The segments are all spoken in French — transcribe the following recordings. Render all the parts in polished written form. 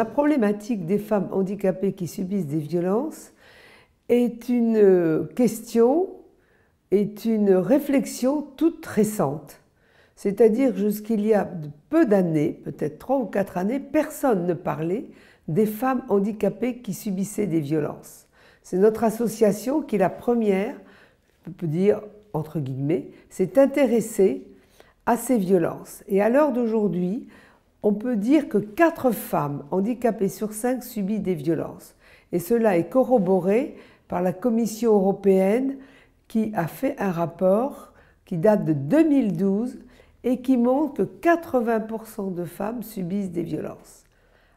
la problématique des femmes handicapées qui subissent des violences est une question, est une réflexion toute récente. C'est-à-dire jusqu'il y a peu d'années, peut-être 3 ou 4 années, personne ne parlait des femmes handicapées qui subissaient des violences. C'est notre association qui, la première, on peut dire entre guillemets, s'est intéressée à ces violences. Et à l'heure d'aujourd'hui, on peut dire que 4 femmes handicapées sur 5 subissent des violences. Et cela est corroboré par la Commission européenne qui a fait un rapport qui date de 2012 et qui montre que 80% de femmes subissent des violences.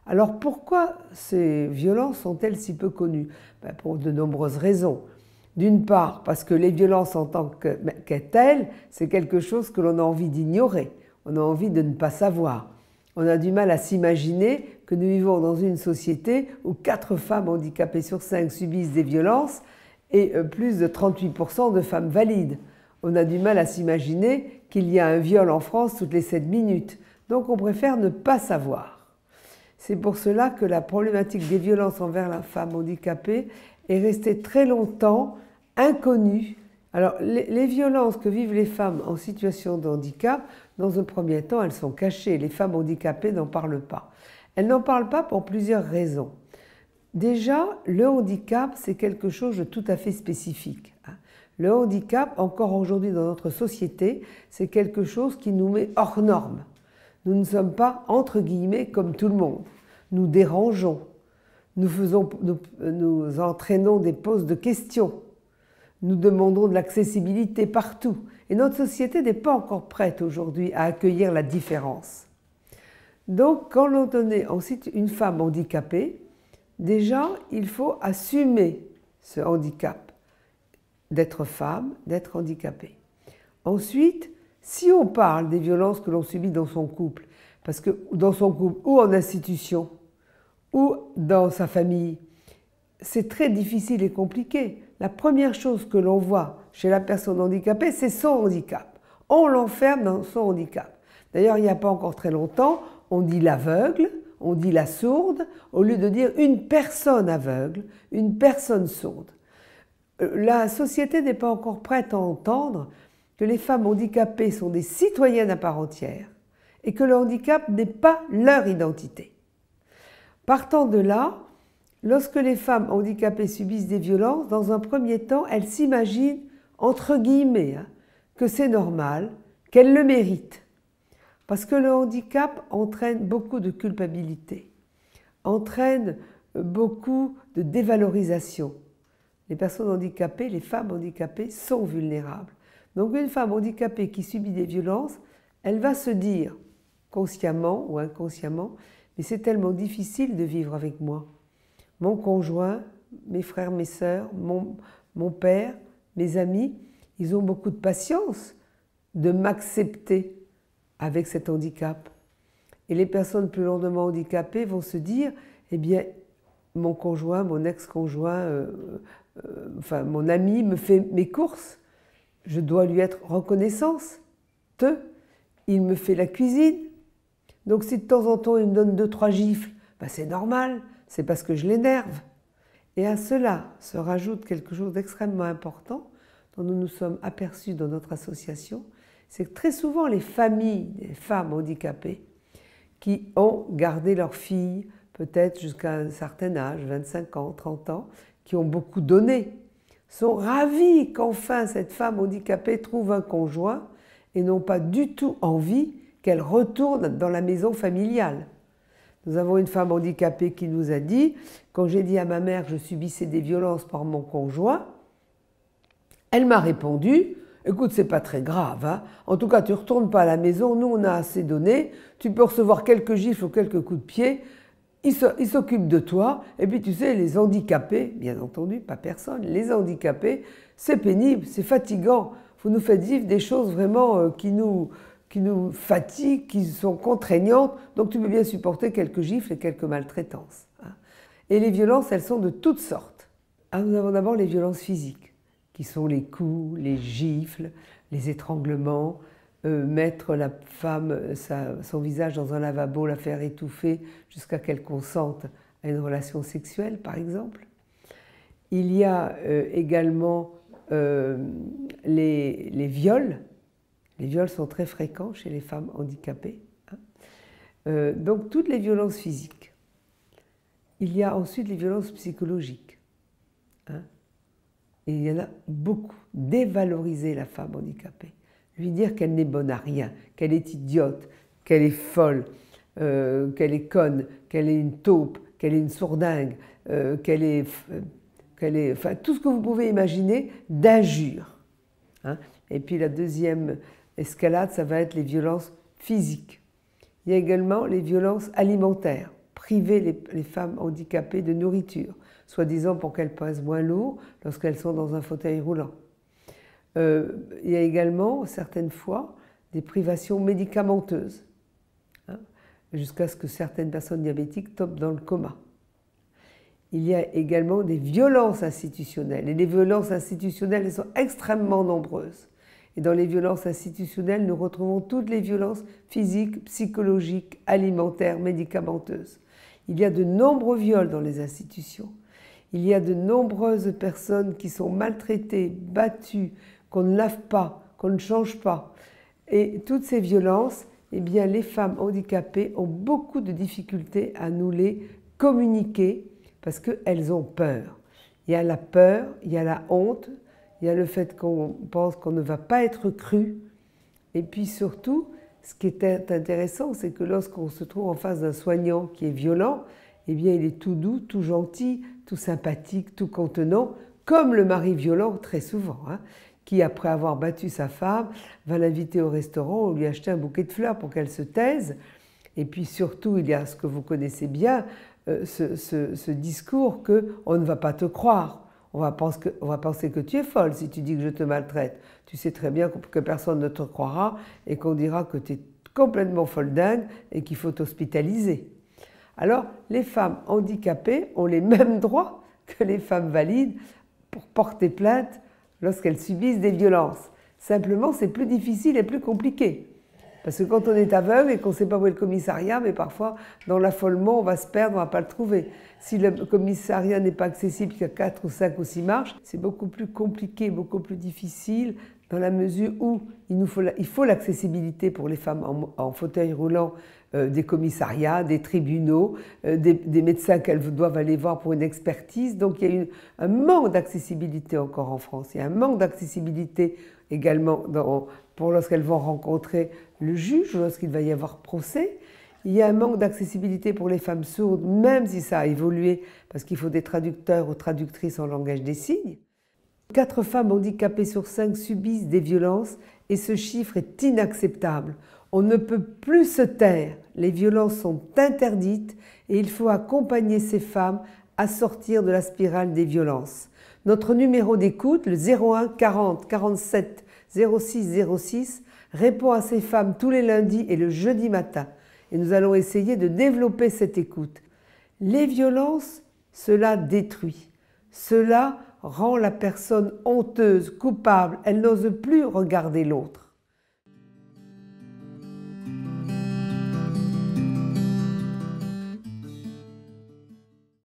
Alors pourquoi ces violences sont-elles si peu connues? Pour de nombreuses raisons. D'une part, parce que les violences en tant que telles, c'est quelque chose que l'on a envie d'ignorer, on a envie de ne pas savoir. On a du mal à s'imaginer que nous vivons dans une société où 4 femmes handicapées sur 5 subissent des violences et plus de 38% de femmes valides. On a du mal à s'imaginer qu'il y a un viol en France toutes les 7 minutes. Donc on préfère ne pas savoir. C'est pour cela que la problématique des violences envers la femme handicapée est restée très longtemps inconnue. Alors les violences que vivent les femmes en situation de handicap, dans un premier temps, elles sont cachées. Les femmes handicapées n'en parlent pas. Elles n'en parlent pas pour plusieurs raisons. Déjà, le handicap, c'est quelque chose de tout à fait spécifique. Le handicap, encore aujourd'hui dans notre société, c'est quelque chose qui nous met hors norme. Nous ne sommes pas, entre guillemets, comme tout le monde. Nous dérangeons, nous entraînons des poses de questions, nous demandons de l'accessibilité partout. Et notre société n'est pas encore prête aujourd'hui à accueillir la différence. Donc, quand l'on donne ensuite une femme handicapée, déjà, il faut assumer ce handicap, d'être femme, d'être handicapée. Ensuite, si on parle des violences que l'on subit dans son couple, parce que dans son couple ou en institution, ou dans sa famille, c'est très difficile et compliqué. La première chose que l'on voit chez la personne handicapée, c'est son handicap. On l'enferme dans son handicap. D'ailleurs, il n'y a pas encore très longtemps, on dit l'aveugle, on dit la sourde, au lieu de dire une personne aveugle, une personne sourde. La société n'est pas encore prête à entendre que les femmes handicapées sont des citoyennes à part entière et que le handicap n'est pas leur identité. Partant de là, lorsque les femmes handicapées subissent des violences, dans un premier temps, elles s'imaginent, entre guillemets, que c'est normal, qu'elles le méritent. Parce que le handicap entraîne beaucoup de culpabilité, entraîne beaucoup de dévalorisation. Les personnes handicapées, les femmes handicapées sont vulnérables. Donc une femme handicapée qui subit des violences, elle va se dire, consciemment ou inconsciemment, mais c'est tellement difficile de vivre avec moi. Mon conjoint, mes frères, mes sœurs, mon père, mes amis, ils ont beaucoup de patience de m'accepter avec cet handicap. Et les personnes plus lourdement handicapées vont se dire, eh bien, mon conjoint, mon ex-conjoint, enfin mon ami me fait mes courses, je dois lui être reconnaissance. Il me fait la cuisine. Donc si de temps en temps il me donne 2-3 gifles, ben c'est normal, c'est parce que je l'énerve. Et à cela se rajoute quelque chose d'extrêmement important dont nous nous sommes aperçus dans notre association, c'est que très souvent les familles des femmes handicapées qui ont gardé leurs filles peut-être jusqu'à un certain âge, 25 ans, 30 ans, qui ont beaucoup donné, sont ravies qu'enfin cette femme handicapée trouve un conjoint et n'ont pas du tout envie qu'elle retourne dans la maison familiale. Nous avons une femme handicapée qui nous a dit, quand j'ai dit à ma mère que je subissais des violences par mon conjoint, elle m'a répondu, écoute, c'est pas très grave, hein. En tout cas tu ne retournes pas à la maison, nous on a assez donné, tu peux recevoir quelques gifles ou quelques coups de pied, il s'occupe de toi, et puis tu sais, les handicapés, bien entendu, pas personne, les handicapés, c'est pénible, c'est fatigant, vous nous faites vivre des choses vraiment qui nous fatiguent, qui sont contraignantes, donc tu peux bien supporter quelques gifles et quelques maltraitances. Et les violences, elles sont de toutes sortes. Nous avons d'abord les violences physiques, qui sont les coups, les gifles, les étranglements, mettre la femme, son visage dans un lavabo, la faire étouffer jusqu'à qu'elle consente à une relation sexuelle, par exemple. Il y a également les viols. Les viols sont très fréquents chez les femmes handicapées. Donc toutes les violences physiques. Il y a ensuite les violences psychologiques. Et il y en a beaucoup. Dévaloriser la femme handicapée. Lui dire qu'elle n'est bonne à rien, qu'elle est idiote, qu'elle est folle, qu'elle est conne, qu'elle est une taupe, qu'elle est une sourdingue, qu'elle est enfin, tout ce que vous pouvez imaginer d'injures. Et puis la deuxième escalade, ça va être les violences physiques. Il y a également les violences alimentaires, priver les femmes handicapées de nourriture, soi-disant pour qu'elles pèsent moins lourd lorsqu'elles sont dans un fauteuil roulant. Il y a également, certaines fois, des privations médicamenteuses, jusqu'à ce que certaines personnes diabétiques tombent dans le coma. Il y a également des violences institutionnelles. Et les violences institutionnelles, elles sont extrêmement nombreuses. Et dans les violences institutionnelles, nous retrouvons toutes les violences physiques, psychologiques, alimentaires, médicamenteuses. Il y a de nombreux viols dans les institutions. Il y a de nombreuses personnes qui sont maltraitées, battues, qu'on ne lave pas, qu'on ne change pas. Et toutes ces violences, eh bien, les femmes handicapées ont beaucoup de difficultés à nous les communiquer parce qu'elles ont peur. Il y a la peur, il y a la honte, il y a le fait qu'on pense qu'on ne va pas être cru. Et puis surtout, ce qui est intéressant, c'est que lorsqu'on se trouve en face d'un soignant qui est violent, eh bien, il est tout doux, tout gentil, tout sympathique, tout contenant, comme le mari violent très souvent, qui, après avoir battu sa femme, va l'inviter au restaurant ou lui acheter un bouquet de fleurs pour qu'elle se taise. Et puis surtout, il y a ce que vous connaissez bien, ce discours qu'on ne va pas te croire. On va penser que tu es folle si tu dis que je te maltraite. Tu sais très bien que personne ne te croira et qu'on dira que tu es complètement folle dingue et qu'il faut t'hospitaliser. Alors, les femmes handicapées ont les mêmes droits que les femmes valides pour porter plainte lorsqu'elles subissent des violences. Simplement, c'est plus difficile et plus compliqué. Parce que quand on est aveugle et qu'on ne sait pas où est le commissariat, mais parfois, dans l'affolement, on va se perdre, on ne va pas le trouver. Si le commissariat n'est pas accessible qu'à 4 ou 5 ou 6 marches, c'est beaucoup plus compliqué, beaucoup plus difficile, dans la mesure où il faut l'accessibilité pour les femmes en fauteuil roulant des commissariats, des tribunaux, des médecins qu'elles doivent aller voir pour une expertise. Donc il y a un manque d'accessibilité encore en France. Il y a un manque d'accessibilité également pour lorsqu'elles vont rencontrer le juge ou lorsqu'il va y avoir procès. Il y a un manque d'accessibilité pour les femmes sourdes, même si ça a évolué, parce qu'il faut des traducteurs ou traductrices en langage des signes. 4 femmes handicapées sur 5 subissent des violences et ce chiffre est inacceptable. On ne peut plus se taire, les violences sont interdites et il faut accompagner ces femmes à sortir de la spirale des violences. Notre numéro d'écoute, le 01 40 47 06 06, répond à ces femmes tous les lundis et le jeudi matin. Et nous allons essayer de développer cette écoute. Les violences, cela détruit. Cela rend la personne honteuse, coupable. Elle n'ose plus regarder l'autre.